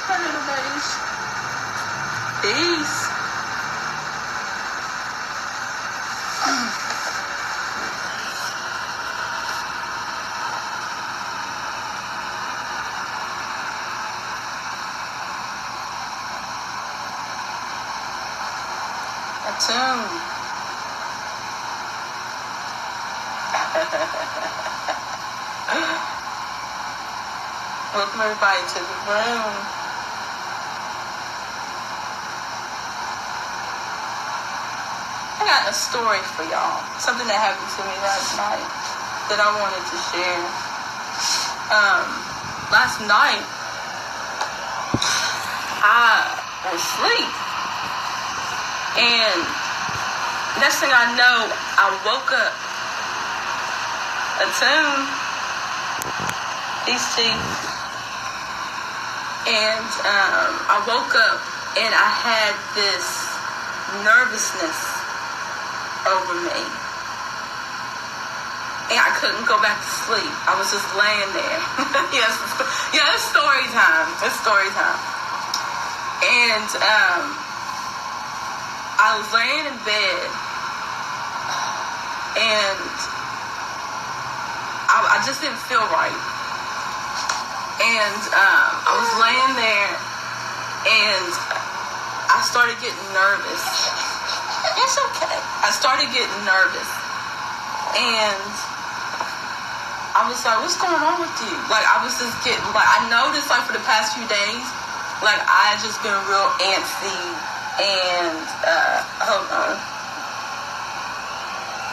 Hi, little beige. Peace. Tune. Welcome everybody to the room. I got a story for y'all. Something that happened to me last night that I wanted to share. Last night I was asleep. And next thing I know, I woke up. Attune. Peace, Chief. And I woke up and I had this nervousness over me. And I couldn't go back to sleep. I was just laying there. Yes, it's story time. It's story time. And I was laying in bed, and I just didn't feel right. And I was laying there, and I started getting nervous. It's okay. I started getting nervous, and I was like, what's going on with you? Like, I was just getting, like, I noticed, like, for the past few days, like, I just been real antsy. And, hold on.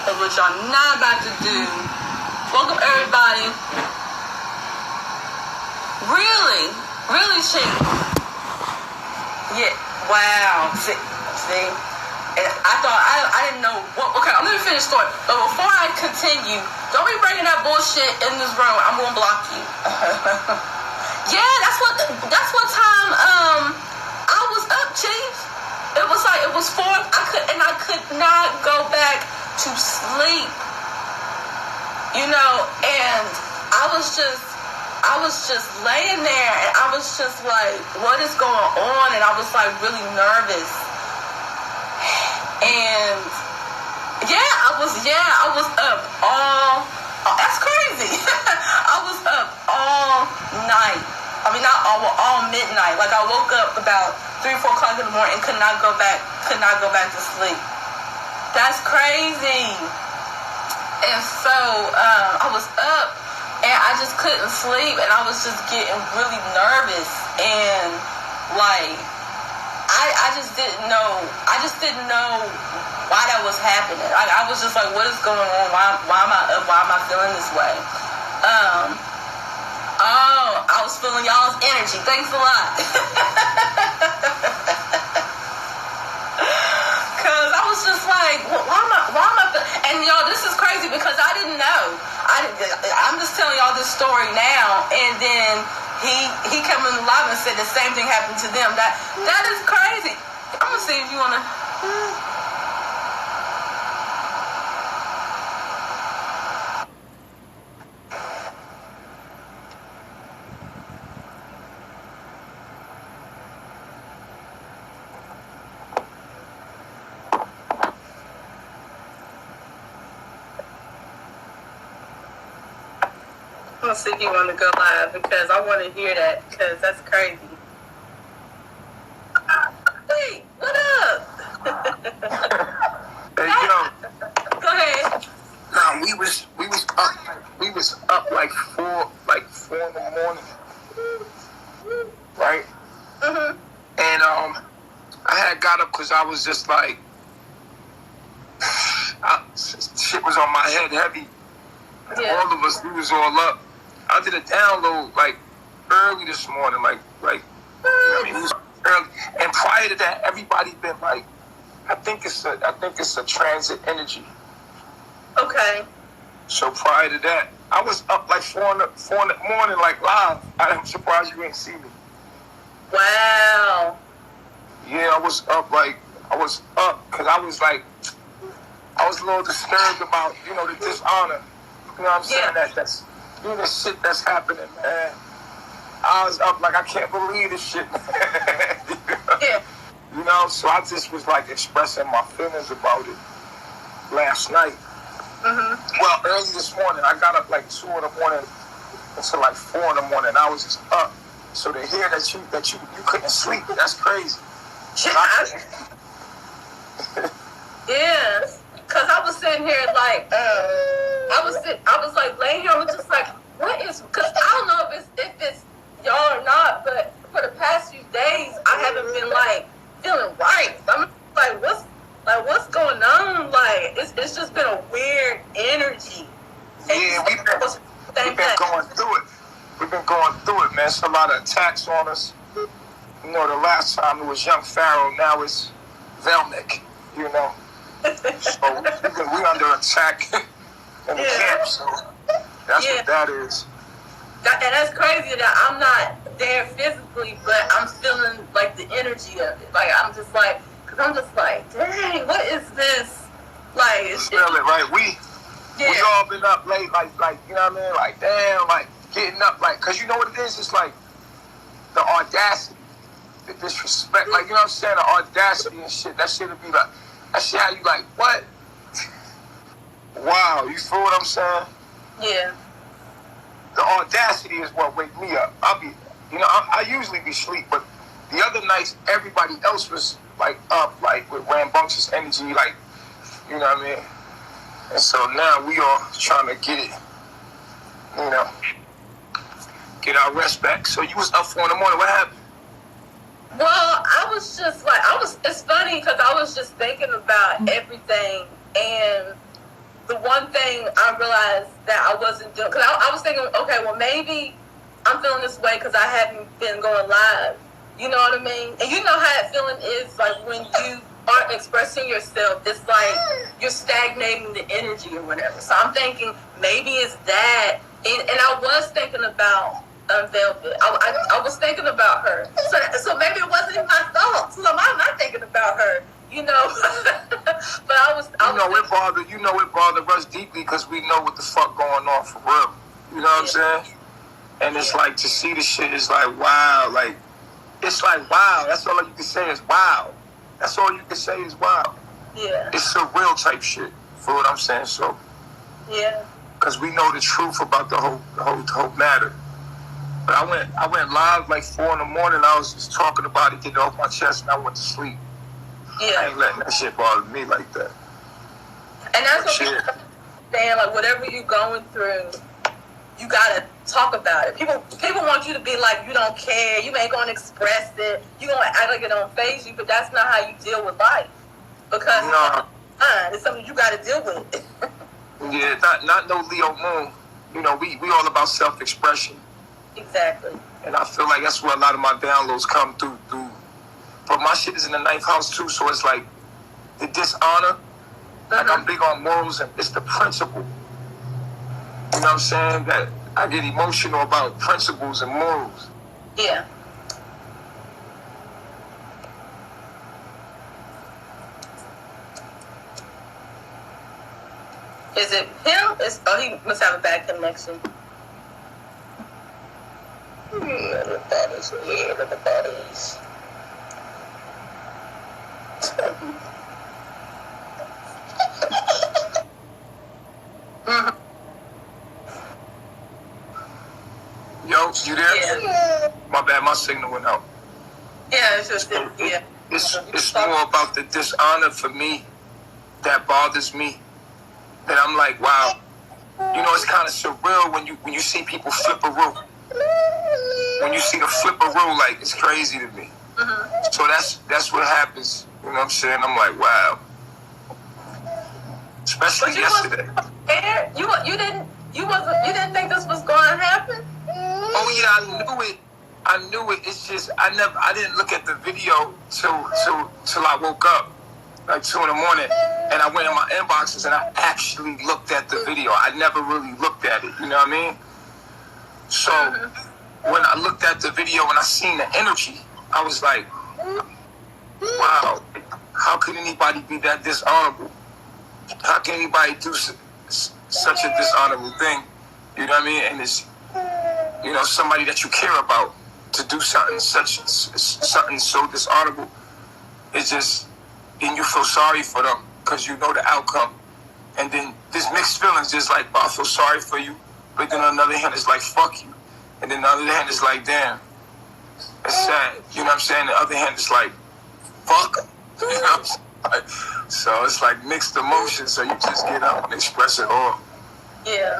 That's what y'all not about to do. Welcome, everybody. Really? Really, Chief? Yeah. Wow. See? And I thought, I didn't know what. Okay, I'm going to finish the story. But before I continue, don't be bringing that bullshit in this room. I'm going to block you. Yeah, that's what time, I was up, Chief. It was like, it was 4, I could not go back to sleep, you know, and I was just laying there, and I was just like, what is going on? And I was like really nervous, and I was up all that's crazy. I was up all night. I mean, not all midnight. Like, I woke up about 3 or 4 o'clock in the morning and could not go back to sleep. That's crazy. And so I was up and I just couldn't sleep, and I was just getting really nervous, and like I just didn't know why that was happening. I was just like, what is going on? Why am I up? Why am I feeling this way? I was feeling y'all's energy. Thanks a lot. Cause I was just like, why am I? And y'all, this is crazy because I didn't know. I'm just telling y'all this story now, and then he came in live and said the same thing happened to them. That is crazy. I'm gonna see if you wanna. I'm gonna see if you want to go live because I want to hear that because that's crazy. Wait, what up? Hey, yo. Go ahead. Nah, we was up like 4 in the morning, right? Mhm. And I had got up because I was just like, shit was on my head heavy. And Yeah. all of us, we was all up. I did a download like early this morning, like you know what I mean? It was early. And prior to that, everybody been like, I think it's a transit energy. Okay. So prior to that, I was up like 4 in the morning, like live. I'm surprised you didn't see me. Wow. Yeah, I was up because I was a little disturbed about, the dishonor. You know what I'm saying? Yeah. That's the shit that's happening, man. I was up like, I can't believe this shit. Yeah. You know, so I just was like expressing my feelings about it last night. Well, early this morning, I got up like 2 in the morning until like 4 in the morning. I was just up. So to hear that you couldn't sleep, that's crazy. Yeah, cause I was sitting here like, I was like laying here, I was just like, what is? Cause I don't know if it's y'all or not, but for the past few days, I haven't been like feeling right. I'm like, what's going on? Like, it's just been a weird energy. Yeah, we've been going through it. We've been going through it, man. It's a lot of attacks on us. You know, the last time it was young Pharaoh, now it's Velnick, you know. So we under attack in the camp, so that's what that is. And that's crazy that I'm not there physically, but I'm feeling like the energy of it. Like, I'm just like, dang, what is this? Like, it's feel it, right? We all been up late, like, you know what I mean? Like, damn, like, getting up, like, because you know what it is? It's like the audacity, the disrespect, like, you know what I'm saying? The audacity and shit. That shit would be like, that shit how you like, what? Wow, you feel what I'm saying? Yeah. The audacity is what wake me up. I'll be, you know, I usually be asleep, but the other nights, everybody else was, like, up, like, with rambunctious energy, like, you know what I mean? And so now we all trying to get it, you know, get our rest back. So you was up 4 in the morning. What happened? Well, I was just like, it's funny because I was just thinking about everything, and the one thing I realized that I wasn't doing, because I was thinking, okay, well, maybe I'm feeling this way because I haven't been going live. You know what I mean? And you know how that feeling is, like, when you aren't expressing yourself, it's like you're stagnating the energy or whatever. So I'm thinking maybe it's that. And I was thinking about Velvet. I was thinking about her. So maybe it wasn't my thoughts. So I'm not thinking about her, you know. But I was it bothered us deeply because we know what the fuck going on for real. You know what I'm saying? And it's like, to see the shit is like, wow. Like, it's like, wow. That's all you can say is wow. That's all you can say is wow. Yeah. It's surreal type shit. For what I'm saying, so. Yeah. Because we know the truth about the whole matter. But I went live like 4 in the morning. I was just talking about it, getting it off my chest, and I went to sleep. Yeah. I ain't letting that shit bother me like that. And that's what people saying, like, whatever you're going through, you gotta talk about it. People want you to be like, you don't care, you ain't gonna express it, you gonna act like it don't faze you, but that's not how you deal with life. Because it's something you gotta deal with. Yeah, not no Leo moon. You know, we all about self-expression. Exactly. And I feel like that's where a lot of my downloads come through. But my shit is in the 9th house too, so it's like the dishonor. Like, I'm big on morals, and it's the principle. You know what I'm saying? That I get emotional about principles and morals. Yeah. Is it him? He must have a bad connection. The bodies. Yo, you there? Yeah. My bad, my signal went out. Yeah, it's just It's more about the dishonor for me that bothers me. That I'm like, wow. You know, it's kind of surreal when you see people flip a rule. When you see the flip a rule, like, it's crazy to me. So that's what happens. You know what I'm saying? I'm like, wow. Especially yesterday. You didn't think this was going to happen? Oh yeah, I knew it. It's just I didn't look at the video till I woke up, like 2 in the morning, and I went in my inboxes and I actually looked at the video. I never really looked at it. You know what I mean? So when I looked at the video and I seen the energy, I was like, wow, how could anybody be that dishonorable? How can anybody do such a dishonorable thing? You know what I mean? And it's, somebody that you care about to do something so dishonorable. It's just, and you feel sorry for them because you know the outcome. And then there's mixed feelings, just like, I feel sorry for you. But then on the other hand, it's like, fuck you. And then on the other hand, it's like, damn, it's sad. You know what I'm saying? The other hand, it's like, fuck 'em. You know what I'm saying? Like, so it's like mixed emotions. So you just get up and express it all. Yeah.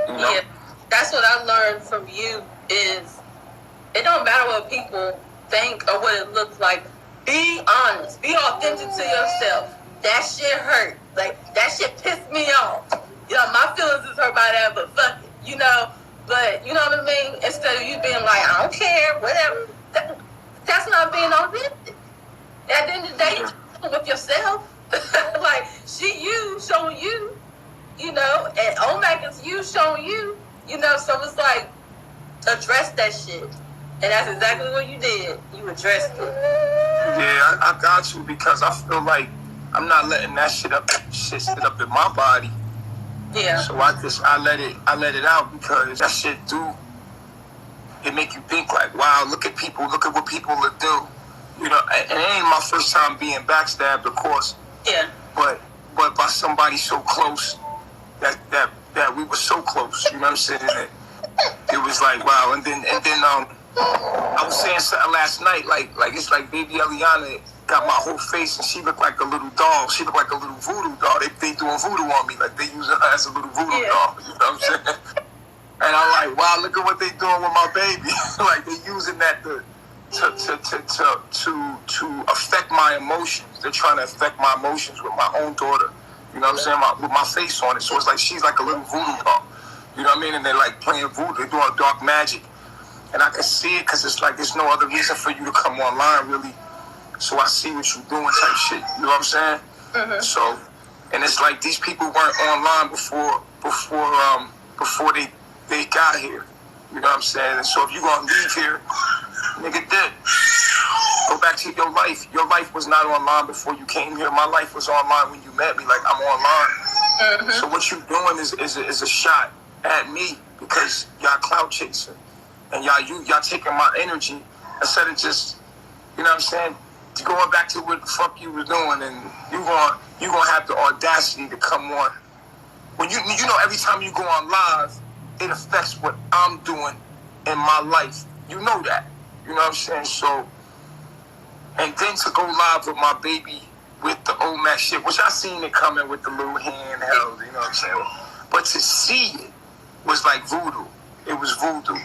Yeah. That's what I learned from you is it don't matter what people think or what it looks like. Be honest. Be authentic to yourself. That shit hurt. Like, that shit pissed me off. My feelings is hurt by that, but fuck it, But, you know what I mean? Instead of you being like, I don't care, whatever. That's not being authentic. At the end of the day, you're with yourself. Like, you showing you, and Omac is you showing you, so it's like, address that shit. And that's exactly what you did. You addressed it. Yeah, I got you because I feel like I'm not letting that shit sit up in my body. Yeah. So I let it out because that shit it make you think like, wow, look at what people will do. And it ain't my first time being backstabbed, of course. Yeah. But by somebody so close that we were so close, you know what I'm saying? It was like, wow. And then I was saying something last night, like it's like baby Eliana got my whole face and she looked like a little doll. She looked like a little voodoo doll. They doing voodoo on me, like they using her as a little voodoo doll. You know what I'm saying? And I'm like, wow, look at what they doing with my baby. Like they using that to affect my emotions. They're trying to affect my emotions with my own daughter. You know what I'm saying? With my face on it. So it's like she's like a little voodoo doll. You know what I mean? And they're like playing voodoo. They're doing dark magic. And I can see it because it's like there's no other reason for you to come online, really. So I see what you're doing type shit. You know what I'm saying? Mm-hmm. So, and it's like these people weren't online before they got here. You know what I'm saying? And so if you're going to leave here, nigga did. Go back to your life. Your life was not online before you came here. My life was online when you met me. Like, I'm online. Mm-hmm. So what you're doing is a shot at me because y'all clout chasing. And y'all taking my energy instead of just, you know what I'm saying, going back to what the fuck you was doing, and you gonna have the audacity to come on. When you every time you go on live, it affects what I'm doing in my life. You know that. You know what I'm saying? So, and then to go live with my baby with the Omac shit, which I seen it coming with the little handheld, you know what I'm saying? But to see it was like voodoo. It was voodoo.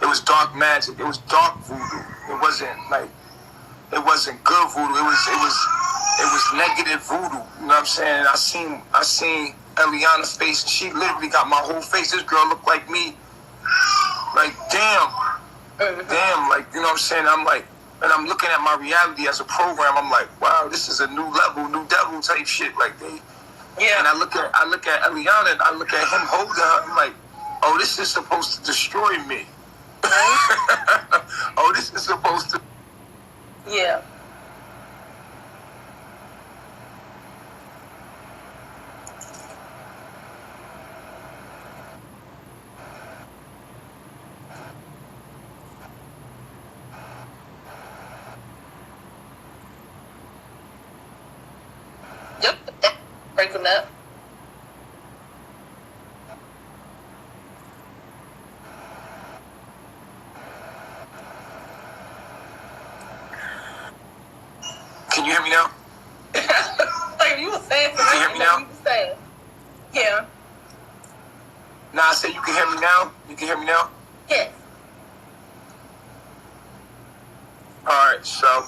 It was dark magic. It was dark voodoo. It wasn't good voodoo. It was negative voodoo. You know what I'm saying? I seen Eliana's face. She literally got my whole face. This girl looked like me. Like damn, like you know what I'm saying? I'm like, and I'm looking at my reality as a program. I'm like, wow, this is a new level, new devil type shit. Like they, yeah. And I look at Eliana and I look at him holding her. I'm like, oh, this is supposed to destroy me. Oh, this is supposed to. Yeah. Yep. Breaking up. Can you hear me now? Like you were saying, can you hear me now? You were saying. Yeah. Nah, I said you can hear me now. You can hear me now. Yes. All right. So,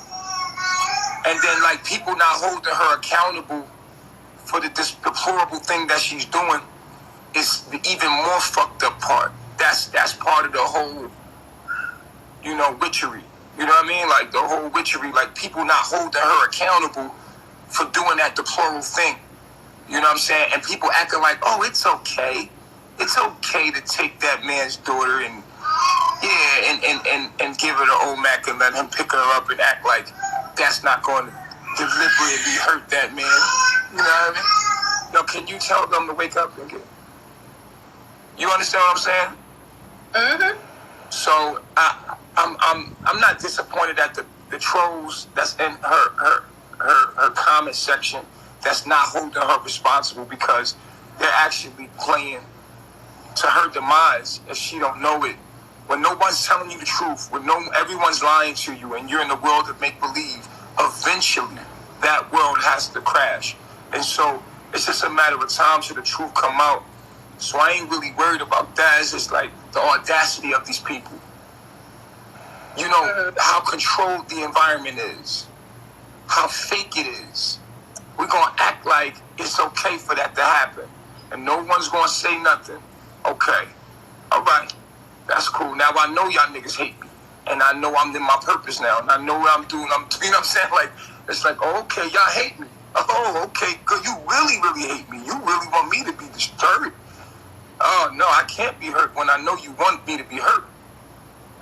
and then like people not holding her accountable for this deplorable thing that she's doing is the even more fucked up part. That's part of the whole, witchery. You know what I mean? Like the whole witchery, like people not holding her accountable for doing that deplorable thing. You know what I'm saying? And people acting like, oh, it's okay. It's okay to take that man's daughter and give her to Omac and let him pick her up and act like that's not going to deliberately hurt that man. You know what I mean? Now, can you tell them to wake up and get... You understand what I'm saying? Mm-hmm. So I'm not disappointed at the trolls that's in her comment section that's not holding her responsible, because they're actually playing to her demise if she don't know it. When no one's telling you the truth, when everyone's lying to you, and you're in the world of make believe, eventually that world has to crash. And so it's just a matter of time till the truth come out. So I ain't really worried about that. It's just like the audacity of these people. You know how controlled the environment is, how fake it is. We're gonna act like it's okay for that to happen, and no one's gonna say nothing. Okay, all right, that's cool. Now I know y'all niggas hate me, and I know I'm in my purpose now, and I know what I'm doing. You know what I'm saying? Like, it's like, oh, okay, y'all hate me. Oh, okay, good. You really, really hate me. You really want me to be disturbed. Oh no, I can't be hurt when I know you want me to be hurt.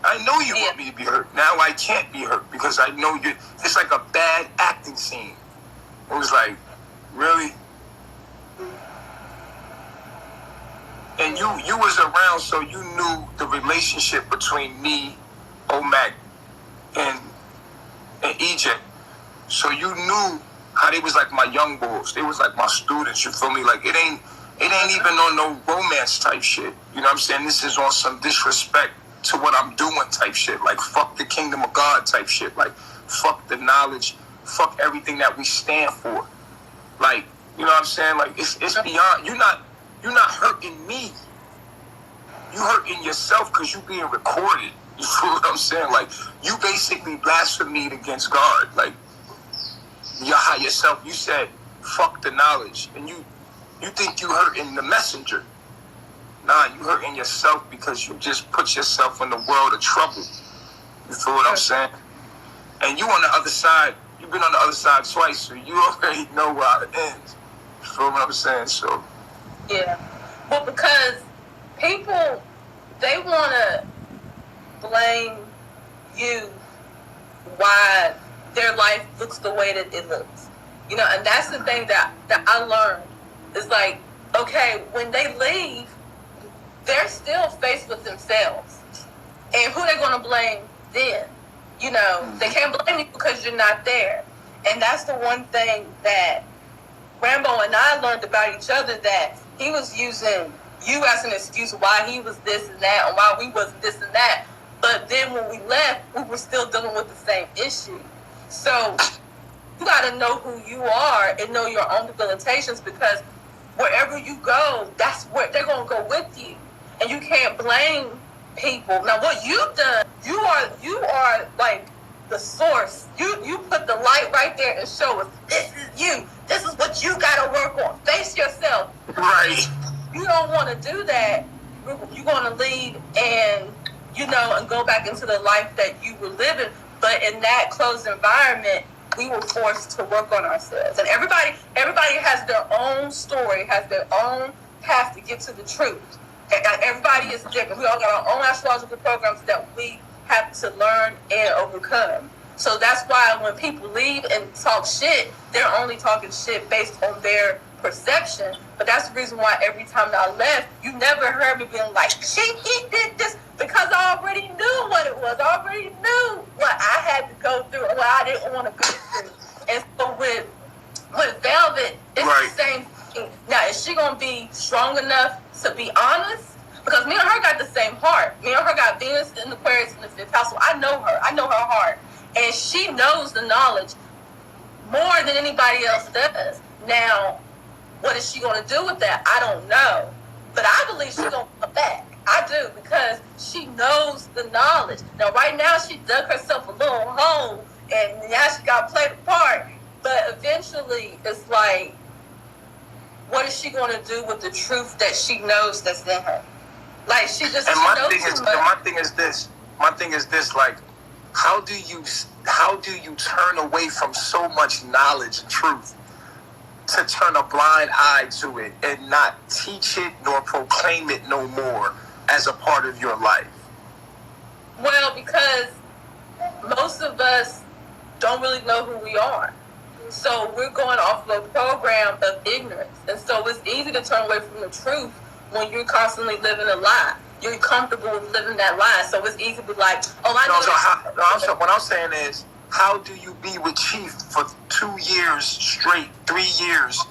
I know you want me to be hurt. Now I can't be hurt because I know you. It's like a bad acting scene. It was like, really? And you was around, so you knew the relationship between me, Omac, and EJ. So you knew how they was like my young boys. They was like my students, you feel me? Like, it ain't even on no romance type shit. You know what I'm saying? This is on some disrespect to what I'm doing type shit. Like, fuck the kingdom of God type shit. Like, fuck the knowledge. Fuck everything that we stand for. Like, you know what I'm saying? Like, it's beyond. You're not hurting me. You hurting yourself because you being recorded. You feel what I'm saying? Like, you basically blasphemed against God. Like, yourself. You said, fuck the knowledge. And you think you hurting the messenger. Nah, you hurting yourself because you just put yourself in the world of trouble. You feel what I'm saying? And you on the other side, you've been on the other side twice, so you already know how it ends. You feel what I'm saying? So yeah. Well, because people, they want to blame you why their life looks the way that it looks. You know, and that's the thing that I learned. It's like, okay, when they leave, they're still faced with themselves. And who they're going to blame then? You know, they can't blame you because you're not there. And that's the one thing that Rambo and I learned about each other, that he was using you as an excuse why he was this and that, and why we wasn't this and that. But then when we left, we were still dealing with the same issue. So you got to know who you are and know your own limitations, because wherever you go, that's where they're going to go with you. And you can't blame people. Now, what you've done, you are like the source. You put the light right there and show us, this is you. This is what you got to work on. Face yourself. right. You don't want to do that. You're going to leave and, you know, and go back into the life that you were living. But in that closed environment, we were forced to work on ourselves. And everybody has their own story, has their own path to get to the truth. Everybody is different. We all got our own astrological programs that we have to learn and overcome. So that's why when people leave and talk shit, they're only talking shit based on their perception. But that's the reason why every time I left, you never heard me being like, he did this, because I already knew what it was. I already knew what I had to go through and what I didn't want to go through. And so with Velvet, it's right. The same thing. Now, is she going to be strong enough to be honest? Because me and her got the same heart. Me and her got Venus in Aquarius in the 5th house. So I know her. I know her heart. And she knows the knowledge more than anybody else does. Now, what is she going to do with that? I don't know. But I believe she's going to come back. I do, because she knows the knowledge. Now, right now, she dug herself a little hole, and now she got to play the part. But eventually, it's like, what is she going to do with the truth that she knows that's in her? Like, she just. And my thing is this. Like, how do you turn away from so much knowledge and truth to turn a blind eye to it and not teach it nor proclaim it no more as a part of your life? Well, because most of us don't really know who we are. So we're going off of a program of ignorance. And so it's easy to turn away from the truth when you're constantly living a lie. you're comfortable with living that life. So it's easy to be like, oh, I know. What I'm saying is, how do you be with Chief for 2 years straight, 3 years,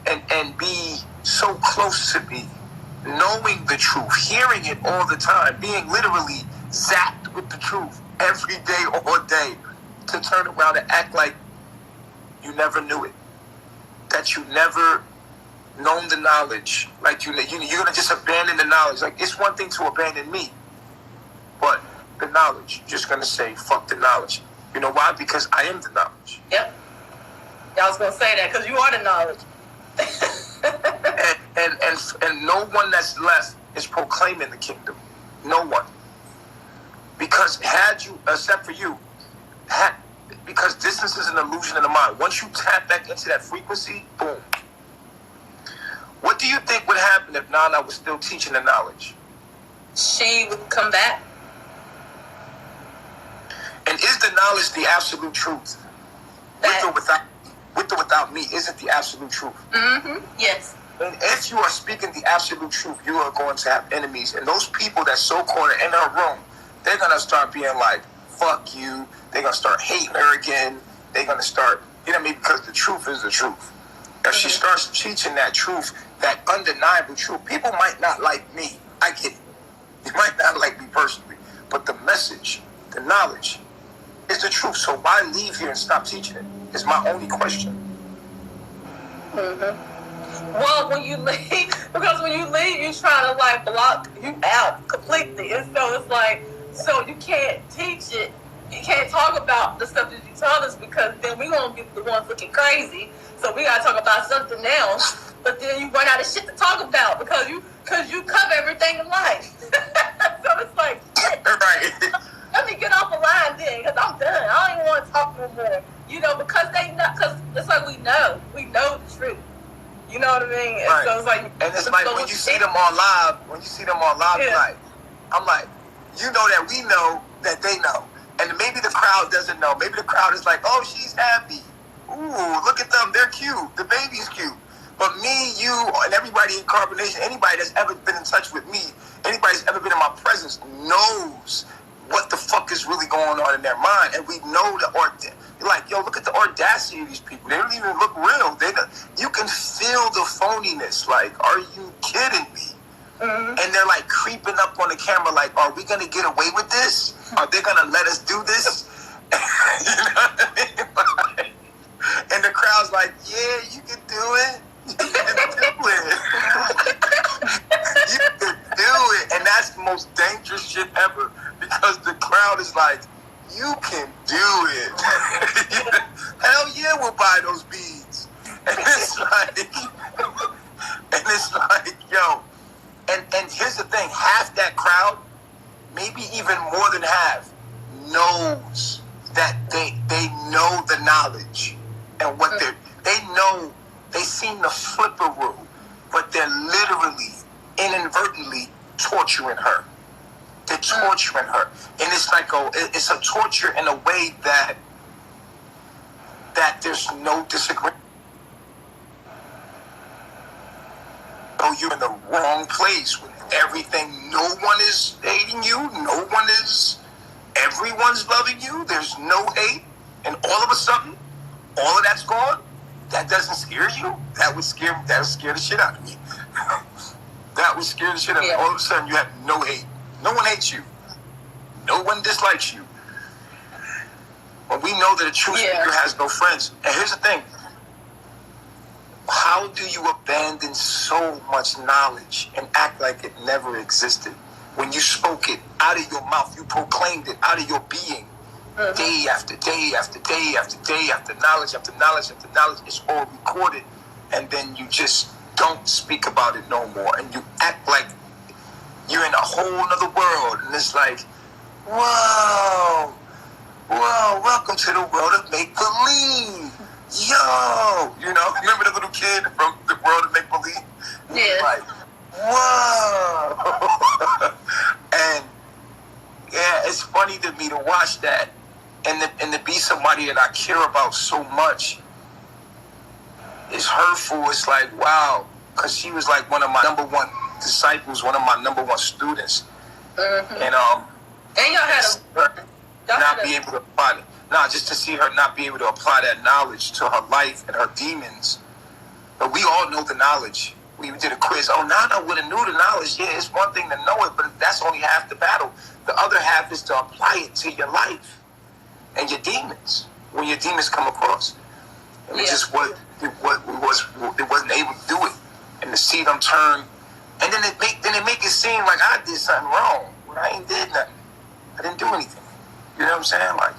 and be so close to me, knowing the truth, hearing it all the time, being literally zapped with the truth every day, all day, to turn around and act like you never knew it, that you never known the knowledge, like you're gonna just abandon the knowledge. Like, it's one thing to abandon me, but the knowledge, you're just gonna say fuck the knowledge. You know why? Because I am the knowledge. Yep. I was gonna say that because you are the knowledge. and no one that's left is proclaiming the kingdom. No one. Because had you, except for you, because distance is an illusion in the mind. Once you tap back into that frequency, boom. What do you think would happen if Nana was still teaching the knowledge? She would come back. And is the knowledge the absolute truth? With or without me, is it the absolute truth? Mm-hmm. Yes. And if you are speaking the absolute truth, you are going to have enemies. And those people that so-called are in her room, they're going to start being like, fuck you. They're going to start hating her again. They're going to start, you know what I mean? Because the truth is the truth. If she starts teaching that truth, that undeniable truth, people might not like me. I get it. You might not like me personally. But the message, the knowledge, is the truth. So why leave here and stop teaching it? Is my only question. Well, when you leave, because when you leave, you try to like block you out completely. And so it's like, so you can't teach it. You can't talk about the stuff that you taught us because then we're going to be the ones looking crazy. So we got to talk about something else. But then you run out of shit to talk about because you cover everything in life. So it's like, right. Let me get off the line then because I'm done. I don't even want to talk no more. You know, because they know, because it's like we know the truth. You know what I mean? And right. so it's like, and it's like when you see them on live, yeah. I'm like, you know that we know that they know. And maybe the crowd doesn't know. Maybe the crowd is like, oh, she's happy. Ooh, look at them. They're cute. The baby's cute. But me, you, and everybody in Carbonation, anybody that's ever been in touch with me, anybody that's ever been in my presence knows what the fuck is really going on in their mind. And we know like, yo, look at the audacity of these people. They don't even look real. You can feel the phoniness. Like, are you kidding me? Mm-hmm. And they're like creeping up on the camera like, are we going to get away with this? Are they going to let us do this? You know what I mean? And the crowd's like, yeah, you can do it. You can do it. You can do it. And that's the most dangerous shit ever because the crowd is like, you can do it. Hell yeah, we'll buy those beads. And it's like, yo. And here's the thing, half that crowd, maybe even more than half, knows that they know the knowledge and what they know. They seem to flip a rule, but they're literally, inadvertently torturing her. They're torturing her. And it's like it's a torture in a way that there's no disagreement. Oh, you're in the wrong place with everything. No one is hating you. Everyone's loving you. There's no hate. And all of a sudden, all of that's gone. That doesn't scare you? That would scare the shit out of me. That would scare the shit out of me. All of a sudden, you have no hate. No one hates you. No one dislikes you. But we know that a true speaker has no friends. And here's the thing. How do you abandon so much knowledge and act like it never existed? When you spoke it out of your mouth, you proclaimed it out of your being. Mm-hmm. Day after day after day after day after knowledge after knowledge after knowledge. It's all recorded. And then you just don't speak about it no more. And you act like you're in a whole other world. And it's like, whoa, welcome to the world of make-believe. Yo, you know, remember the little kid from the world of make-believe? Yeah. Like, whoa. And, yeah, it's funny to me to watch that and to be somebody that I care about so much. It's hurtful. It's like, wow, because she was like one of my number one disciples, one of my number one students. Mm-hmm. And y'all had not be able to apply it. Nah, just to see her not be able to apply that knowledge to her life and her demons. But we all know the knowledge. We did a quiz. Oh, Nana would have knew the knowledge. Yeah, it's one thing to know it, but that's only half the battle. The other half is to apply it to your life and your demons when your demons come across. And it just wasn't able to do it. And to see them turn, and then it make it seem like I did something wrong when I ain't did nothing. I didn't do anything. You know what I'm saying? Like,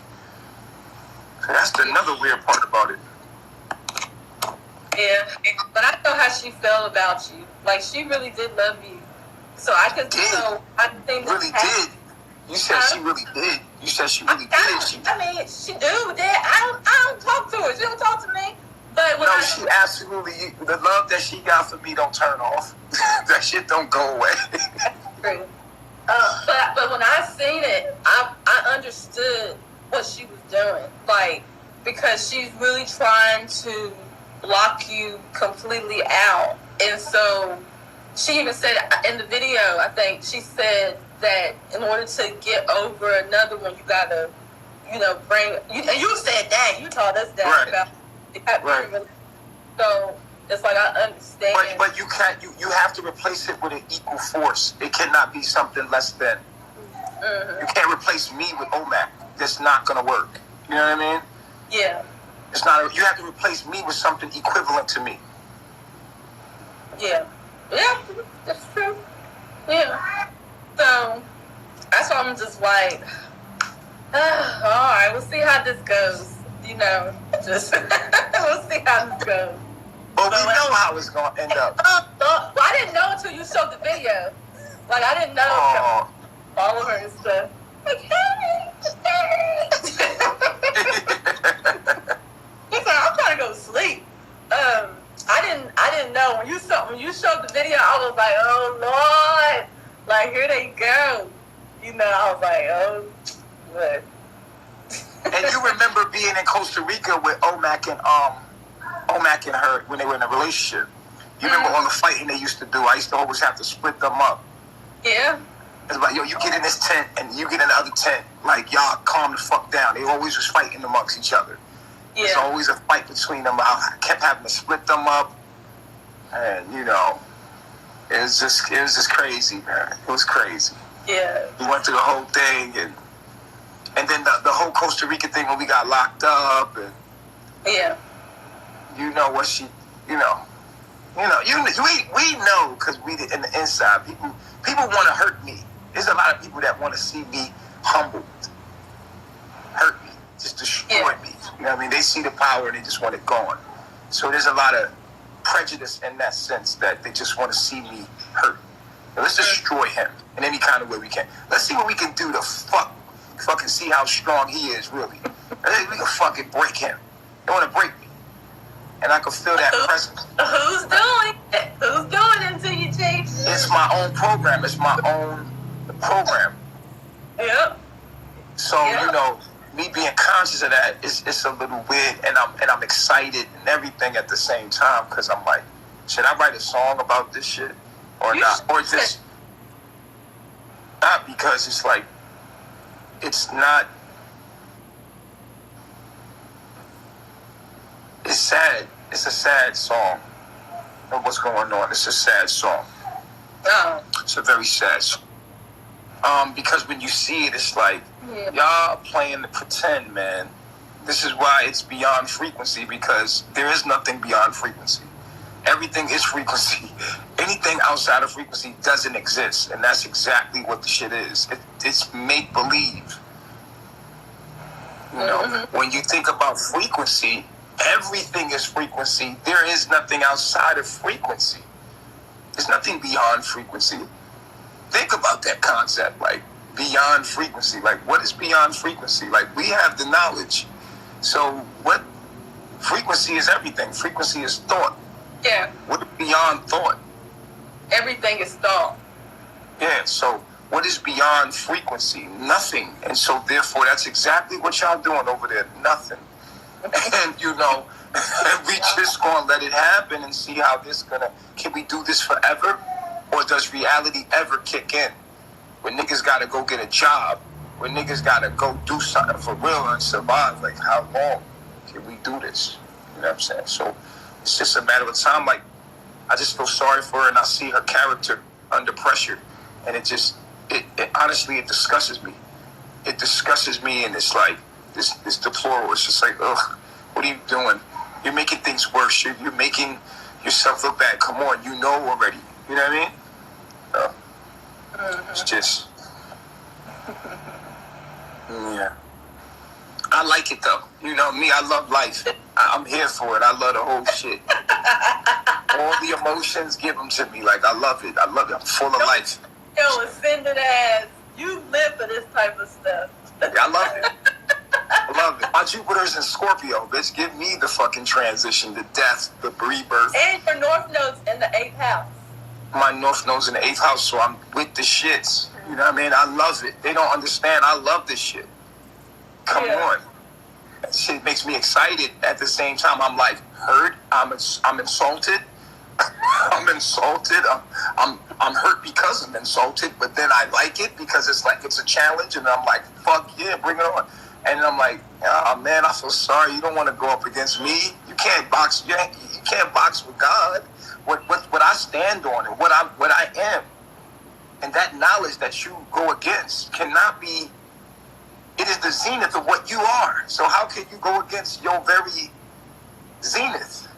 so that's another weird part about it. Yeah, but I know how she felt about you. Like, she really did love you. So I could, I think really did. You said she really did. You said she really did. I mean, she did. I don't talk to her. She don't talk to me. But when she absolutely, the love that she got for me don't turn off. That shit don't go away. True. But when I seen it, I understood what she was doing. Like, because she's really trying to block you completely out. And so she even said in the video, I think she said that in order to get over another one, you gotta, bring. And you said that. You taught us that about. Right. So it's like I understand. But you can't. You have to replace it with an equal force. It cannot be something less than. Mm-hmm. You can't replace me with OMAC. That's not gonna work. You know what I mean? Yeah. It's not. You have to replace me with something equivalent to me. Yeah. Yeah. That's true. Yeah. So that's why I'm just like, all right. We'll see how this goes. Just we'll see how this goes. But we know how it's going to end up. Well, I didn't know until you showed the video. Like, I didn't know. Follow her and stuff. Like, hey. He's like, I'm trying to go to sleep. I didn't know. When you showed the video, I was like, oh, Lord. Like, here they go. I was like, oh, what? And you remember being in Costa Rica with Omac and her when they were in a relationship. You remember all the fighting they used to do? I used to always have to split them up. Yeah. It's like, yo, you get in this tent and you get in the other tent. Like, y'all calm the fuck down. They always was fighting amongst each other. Yeah. There's always a fight between them. I kept having to split them up. And, it was just crazy, man. It was crazy. Yeah. We went through the whole thing and then the whole Costa Rica thing when we got locked up and yeah, what she, we know because we in the inside people want to hurt me. There's a lot of people that want to see me humbled, hurt me, just destroy me. You know what I mean? They see the power and they just want it gone. So there's a lot of prejudice in that sense that they just want to see me hurt. Now, let's destroy him in any kind of way we can. Let's see what we can do to fucking see how strong he is, really. We can fucking break him. They want to break me. And I can feel that presence. Who's doing it? Who's doing it until you change it? It's my own program. It's my own program. Yep. So, me being conscious of that, it's a little weird. And I'm excited and everything at the same time. Because I'm like, should I write a song about this shit? Or not? Or just... Not because it's like... It's not... It's sad. It's a sad song. And what's going on? It's a sad song. Oh. It's a very sad song. Because when you see it, it's like, y'all playing to pretend, man. This is why it's beyond frequency, because there is nothing beyond frequency. Everything is frequency. Anything outside of frequency doesn't exist. And that's exactly what the shit is. It's make-believe. When you think about frequency, everything is frequency. There is nothing outside of frequency. There's nothing beyond frequency. Think about that concept, like beyond frequency. Like, what is beyond frequency? Like, we have the knowledge. So what? Frequency is everything. Frequency is thought. Yeah. What is beyond thought? Everything is thought. Yeah, so what is beyond frequency? Nothing. And so therefore, that's exactly what y'all doing over there. Nothing. And, we just gonna let it happen and see how this can we do this forever? Or does reality ever kick in? When niggas gotta go get a job, when niggas gotta go do something for real and survive, like how long can we do this? You know what I'm saying? So it's just a matter of time. Like, I just feel sorry for her, and I see her character under pressure, and it honestly, it disgusts me. It disgusts me, and it's like, this deplorable. It's just like, ugh, what are you doing? You're making things worse. You're making yourself look bad. Come on, you know already. You know what I mean? It's just, yeah. I like it though. You know me, I love life. I'm here for it. I love the whole shit. All the emotions, give them to me. Like, I love it. I'm full of life. Yo, offended ass. You live for this type of stuff. Yeah, I love it. I love it. My Jupiter's in Scorpio, bitch. Give me the fucking transition, the death, the rebirth. And your North Node's in the 8th house. My North Node's in the 8th house, so I'm with the shits. You know what I mean? I love it. They don't understand. I love this shit. Come on. That shit makes me excited. At the same time, I'm like hurt. I'm insulted. I'm insulted. I'm hurt because I'm insulted, but then I like it because it's like it's a challenge, and I'm like, fuck yeah, bring it on. And then I'm like, oh man, I feel sorry. You don't want to go up against me. You can't box. You can't box with God. What I stand on and what I am, and that knowledge that you go against cannot be. It is the zenith of what you are. So how can you go against your very zenith?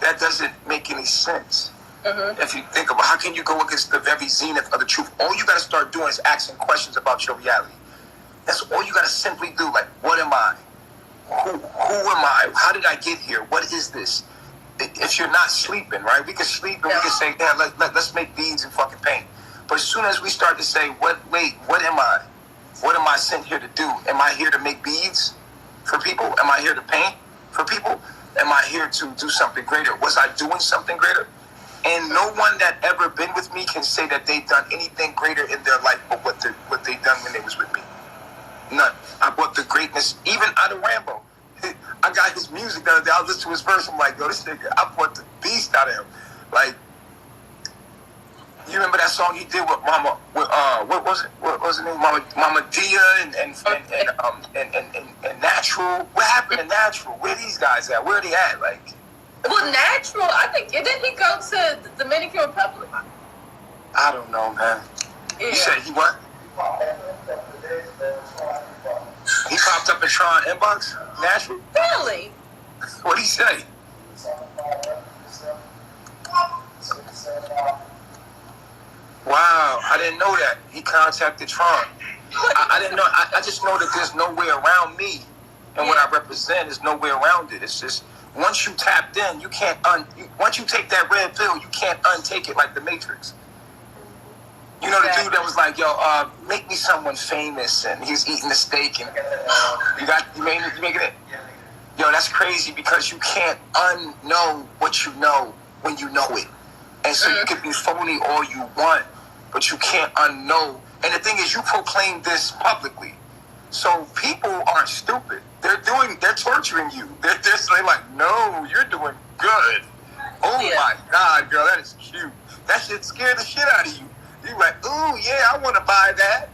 That doesn't make any sense. Mm-hmm. If you think about how can you go against the very zenith of the truth? All you got to start doing is asking questions about your reality. That's all you got to simply do. Like, what am I? Who am I? How did I get here? What is this? If you're not sleeping, right? We can sleep and we can say, yeah, let's make beads and fucking paint. But as soon as we start to say, what am I? What am I sent here to do? Am I here to make beads for people? Am I here to paint for people? Am I here to do something greater? Was I doing something greater? And no one that ever been with me can say that they've done anything greater in their life but what they done when they was with me. None. I brought the greatness, even out of Rambo. I got his music the other day. I listened to his verse. I'm like, yo, this nigga, I brought the beast out of him. Like, you remember that song he did with Mama? What was it? What was it name? Mama Dia and Natural. What happened to Natural? Where these guys at? Where are they at? Like, well, Natural. I think didn't he go to the Dominican Republic? I don't know, man. Yeah. You said he what? He popped up in Tron inbox. Natural. Really? What'd he say? Wow, I didn't know that. He contacted Tron. I didn't know. I just know that there's no way around me. And what I represent is no way around it. It's just, once you tapped in, you can't once you take that red pill, you can't untake it like the Matrix. You know the dude that was like, yo, make me someone famous, and he was eating the steak, and you making it? Yo, that's crazy because you can't unknow what you know when you know it. And so you can be phony all you want, but you can't unknow. And the thing is, you proclaim this publicly. So people aren't stupid. They're torturing you. They're saying like, no, you're doing good. Oh my God, girl, that is cute. That shit scared the shit out of you. You're like, ooh, yeah, I want to buy that.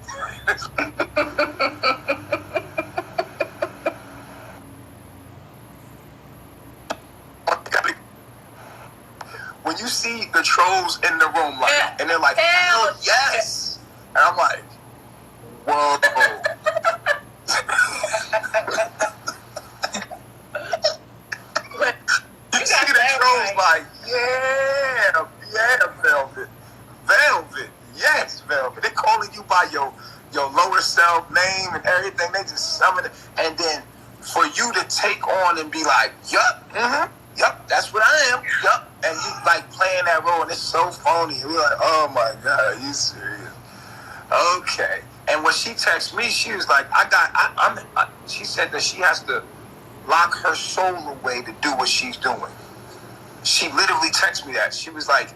When you see the trolls in the room, like, and they're like, hell yes. And I'm like, whoa. You see the trolls like, yeah, Velvet. Yes, Velvet. They're calling you by your lower self name and everything. They just summon it. And then for you to take on and be like, yup, yup, that's what I am. Yup. And you like playing that role, and it's so phony. We're like, oh my God, are you serious? Okay. And when she texted me, she was like, she said that she has to lock her soul away to do what she's doing. She literally texted me that. She was like,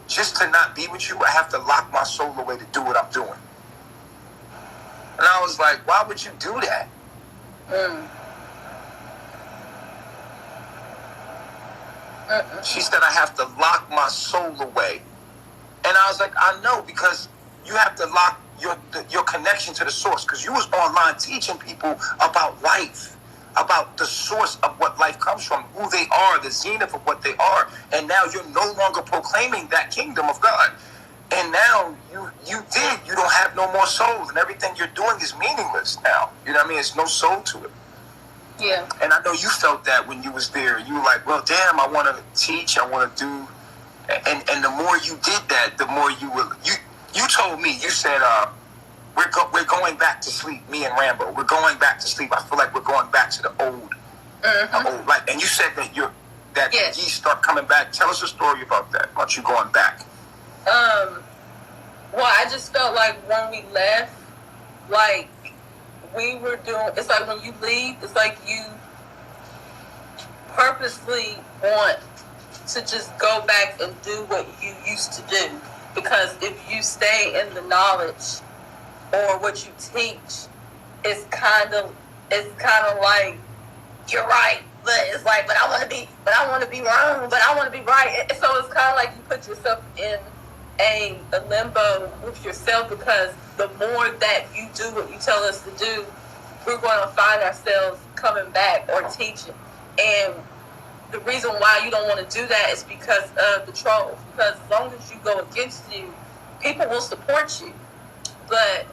just to not be with you, I have to lock my soul away to do what I'm doing. And I was like, why would you do that? She said, I have to lock my soul away was like, I know, because you have to lock your connection to the source, because you was online teaching people about life, about the source of what life comes from, who they are, the zenith of what they are, and now you're no longer proclaiming that kingdom of God. And now you don't have no more souls, and everything you're doing is meaningless now. You know what I mean? There's no soul to it. Yeah. And I know you felt that when you was there. You were like, well, damn, I want to teach, I want to do, and the more you did that, the more you told me, you said, we're going back to sleep, me and Rambo. We're going back to sleep. I feel like we're going back to the old life. And you said that yes. ye start coming back. Tell us a story about that, about you going back. Well, I just felt like when we left, like we were doing, it's like when you leave, it's like you purposely want to just go back and do what you used to do. Because if you stay in the knowledge or what you teach, it's kind of like, you're right, but it's like, but I want to be wrong, but I want to be right. And so it's kind of like you put yourself in a limbo with yourself, because the more that you do what you tell us to do, we're going to find ourselves coming back or teaching. And the reason why you don't want to do that is because of the trolls. Because as long as you go against you, people will support you. But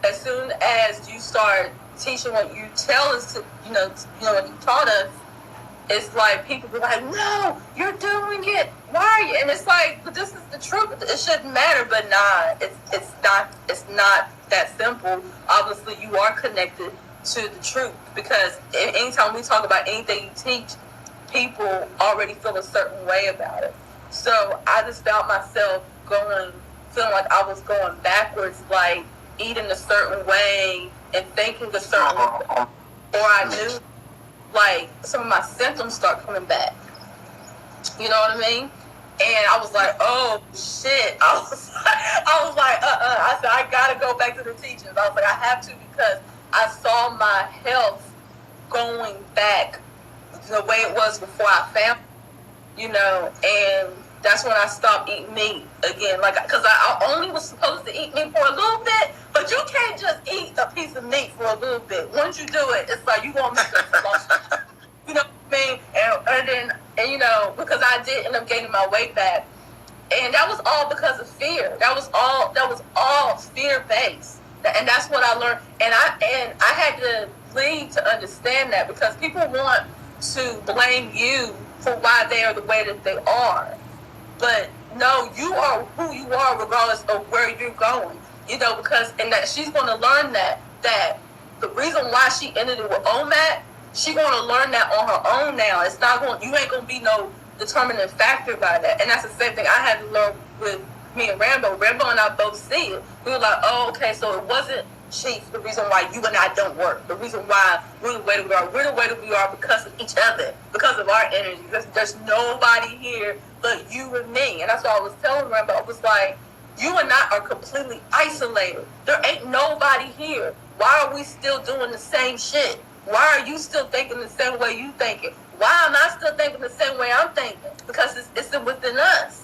as soon as you start teaching what you tell us to, you know what you taught us, it's like people be like, no, you're doing it. Why are you? And it's like, but this is the truth. It shouldn't matter. But nah, it's not that simple. Obviously, you are connected to the truth, because anytime we talk about anything you teach, people already feel a certain way about it. So I just felt myself feeling like I was going backwards, like eating a certain way and thinking a certain way. Or I knew, like, some of my symptoms start coming back. You know what I mean? And I was like, oh, shit. I was like, I said, I got to go back to the teachings. I was like, I have to, because I saw my health going back the way it was before I found it, and that's when I stopped eating meat again. Like, because I only was supposed to eat meat for a little bit, but you can't just eat a piece of meat for a little bit. Once you do it, it's like you gonna make a loss. You know what I mean? And because I did end up gaining my weight back, and that was all because of fear. That was all fear based, and that's what I learned. And I had to lead to understand that, because people want to blame you for why they are the way that they are. But no, you are who you are regardless of where you're going. Because that she's going to learn that the reason why she ended it with OMAT, she's going to learn that on her own now. It's not going, you ain't going to be no determining factor by that. And that's the same thing I had to learn with me and Rambo. Rambo and I both see it. We were like, oh, okay, so it wasn't Chief the reason why you and I don't work. The reason why we're the way that we are. We're the way that we are because of each other, because of our energy. There's nobody here but you and me. And that's what I was telling Rambo. I was like, you and I are completely isolated. There ain't nobody here. Why are we still doing the same shit? Why are you still thinking the same way you thinking? Why am I still thinking the same way I'm thinking? Because it's within us.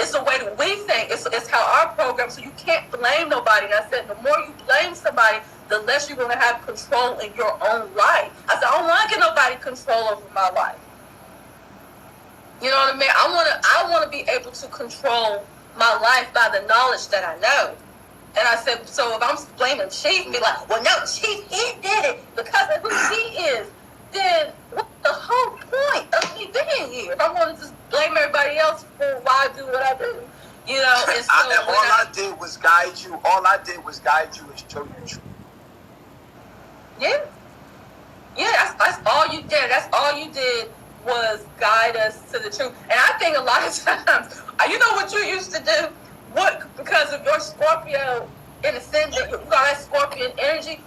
It's the way that we think. It's how our program. So you can't blame nobody. And I said, the more you blame somebody, the less you're going to have control in your own life. I said, I don't want to get nobody control over my life. You know what I mean? I want to be able to control my life by the knowledge that I know. And I said, so if I'm blaming Chief, be like, well, no, Chief, he did it because of who he is. Then what's the whole point of me being here? If I want to just blame everybody else for why I do what I do, And so all I did was guide you. All I did was guide you and show you the truth. Yeah, that's all you did. That's all you did was guide us to the truth. And I think a lot of times, you know what you used to do? Because of your Scorpio in ascendant, you got that Scorpion energy.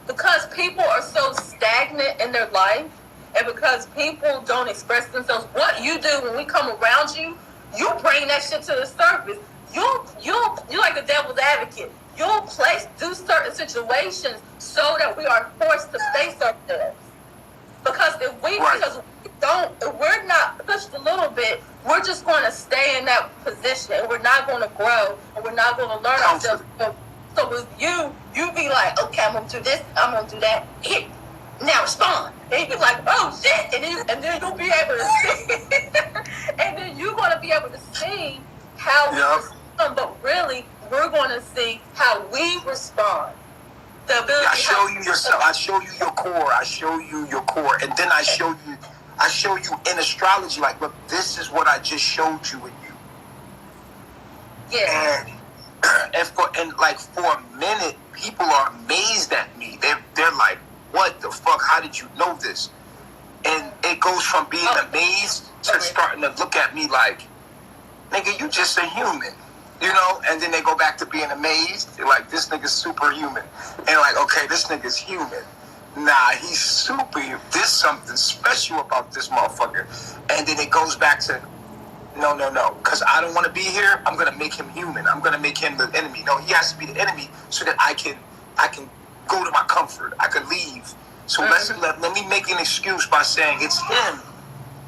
Because people are so stagnant in their life, and because people don't express themselves, what you do when we come around you, you bring that shit to the surface. You're like the devil's advocate. You'll do certain situations so that we are forced to face ourselves. Because if we if we're not pushed a little bit, we're just going to stay in that position, and we're not going to grow, and we're not going to learn ourselves. So with you be like, okay, I'm going to do this, I'm going to do that. Hit. Now respond. And you be like, oh shit, and then you'll be able to see, and then you're going to be able to see how we respond. But really, we're going to see how we respond. The ability. I show you yourself. I show you your core. I show you your core, and then I show you in astrology. Like, look, this is what I just showed you in you. Yeah. And for a minute, people are amazed at me. They're like, what the fuck? How did you know this? And it goes from being amazed to starting to look at me like, nigga, you just a human. You know, and then they go back to being amazed. They're like, this nigga's superhuman. And like, okay, this nigga's human. Nah, he's superhuman. There's something special about this motherfucker. And then it goes back to, no. Because I don't want to be here. I'm going to make him human. I'm going to make him the enemy. No, he has to be the enemy so that I can go to my comfort. I can leave. So let me make an excuse by saying it's him.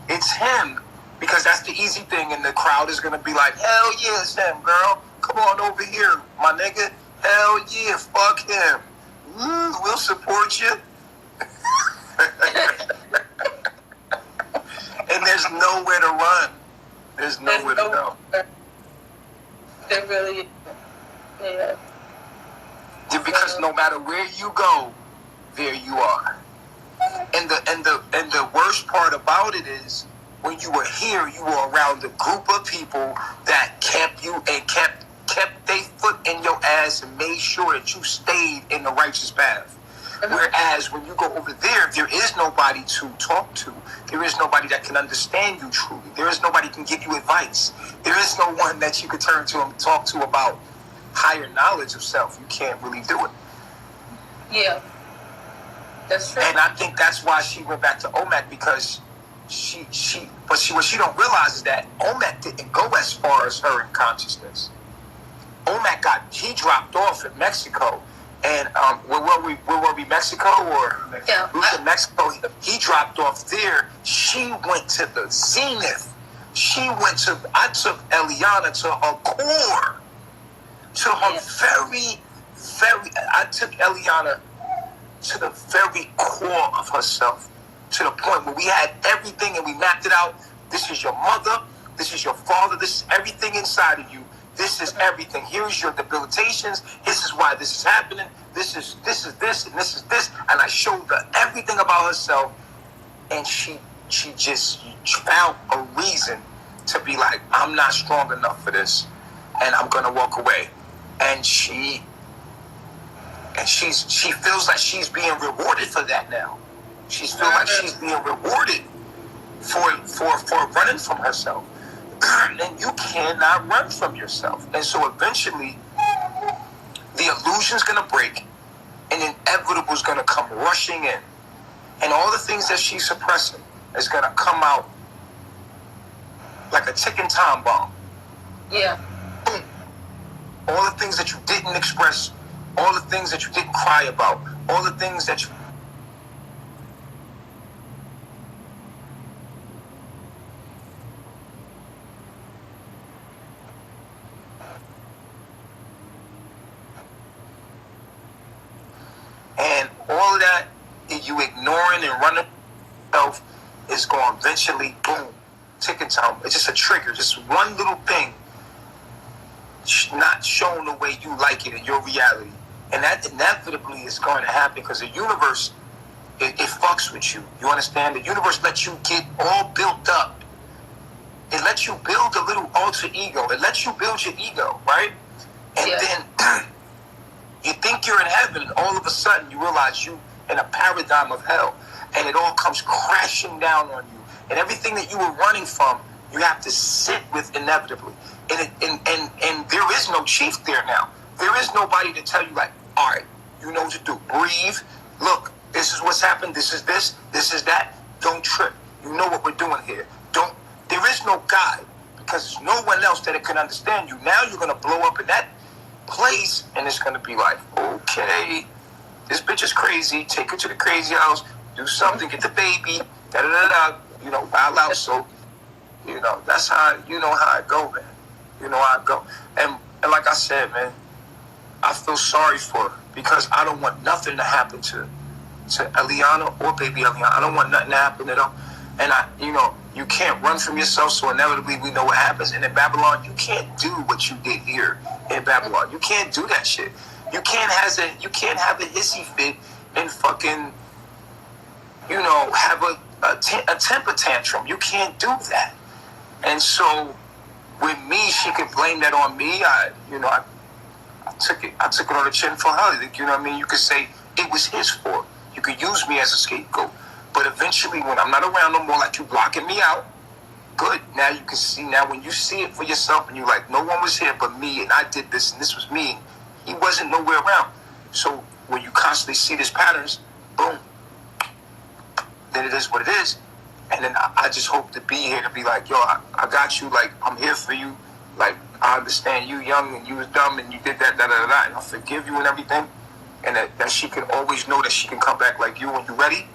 It's him. Because that's the easy thing, and the crowd is going to be like, hell yeah, it's him, girl. Come on over here, my nigga. Hell yeah, fuck him. We'll support you. And there's nowhere to run. There's nowhere to go. There really is. Yeah. Because no matter where you go, there you are. And the worst part about it is, when you were here, you were around a group of people that kept you and kept their foot in your ass and made sure that you stayed in the righteous path. Whereas when you go over there, there is nobody to talk to. There is nobody that can understand you truly. There is nobody can give you advice. There is no one that you could turn to and talk to about higher knowledge of self. You can't really do it. Yeah, that's true. And I think that's why she went back to OMAC, because what she don't realize is that OMAC didn't go as far as her in consciousness. OMAC he dropped off in Mexico, and where were we, Mexico or yeah, we was in Mexico? He dropped off there. She went to the zenith. I took Eliana to her core, to her very. I took Eliana to the very core of herself. To the point where we had everything and we mapped it out. This is your mother. This is your father. This is everything inside of you. This is everything. Here's your debilitations. This is why this is happening. This is this, and this is this. And I showed her everything about herself. And she just found a reason to be like, I'm not strong enough for this. And I'm going to walk away. And she feels like she's being rewarded for that now. She feels like she's being rewarded for running from herself. And you cannot run from yourself. And so eventually, the illusion's going to break, and inevitable's going to come rushing in. And all the things that she's suppressing is going to come out like a ticking time bomb. Yeah. Boom. All the things that you didn't express, all the things that you didn't cry about, all the things that you... And all of that, you ignoring and running yourself, is going to eventually, boom, ticking time. It's just a trigger, just one little thing not shown the way you like it in your reality. And that inevitably is going to happen because the universe, it fucks with you. You understand? The universe lets you get all built up. It lets you build a little alter ego. It lets you build your ego, right? And then you think you're in heaven, and all of a sudden you realize you in a paradigm of hell, and it all comes crashing down on you. And everything that you were running from, you have to sit with inevitably. And there is no chief there now. There is nobody to tell you, like, all right, you know what to do. Breathe. Look, this is what's happened. This is this. This is that. Don't trip. You know what we're doing here. There is no guide, because there's no one else that can understand you. Now you're going to blow up in that place, and it's going to be like, okay, this bitch is crazy. Take her to the crazy house. Do something. Get the baby. Da-da-da-da. wild out. So, that's how, how I go, man. You know how I go. And like I said, man, I feel sorry for her because I don't want nothing to happen to Eliana or baby Eliana. I don't want nothing to happen at all. And you can't run from yourself, so inevitably we know what happens. And in Babylon, you can't do what you did here in Babylon. You can't do that shit. You can't have a hissy fit and fucking, have a temper tantrum. You can't do that. And so with me, she could blame that on me. I took it on the chin for her. You know what I mean? You could say it was his fault. You could use me as a scapegoat. But eventually, when I'm not around no more, like you blocking me out, good. Now you can see, now when you see it for yourself and you're like, no one was here but me and I did this and this was me. He wasn't nowhere around. So when you constantly see these patterns, boom, then it is what it is. And then I just hope to be here to be like, yo, I got you. Like, I'm here for you. Like, I understand you young and you was dumb and you did that, and I forgive you and everything. And that she can always know that she can come back like you when you're ready.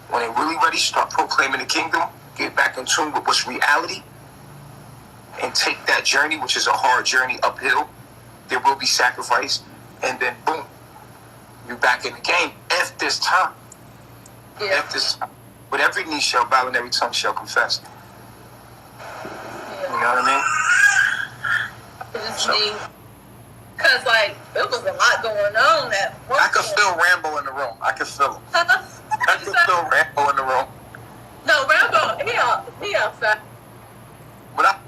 When they're really ready, start proclaiming the kingdom, get back in tune with what's reality, and take that journey, which is a hard journey uphill. There will be sacrifice, and then boom, you're back in the game. If there's time. Yeah. If there's time. But every knee shall bow and every tongue shall confess. Yeah. You know what I mean? Because, like, there was a lot going on that I could feel Rambo in the room. I could feel him. I could feel Rambo in the room. No, Rambo, he outside. But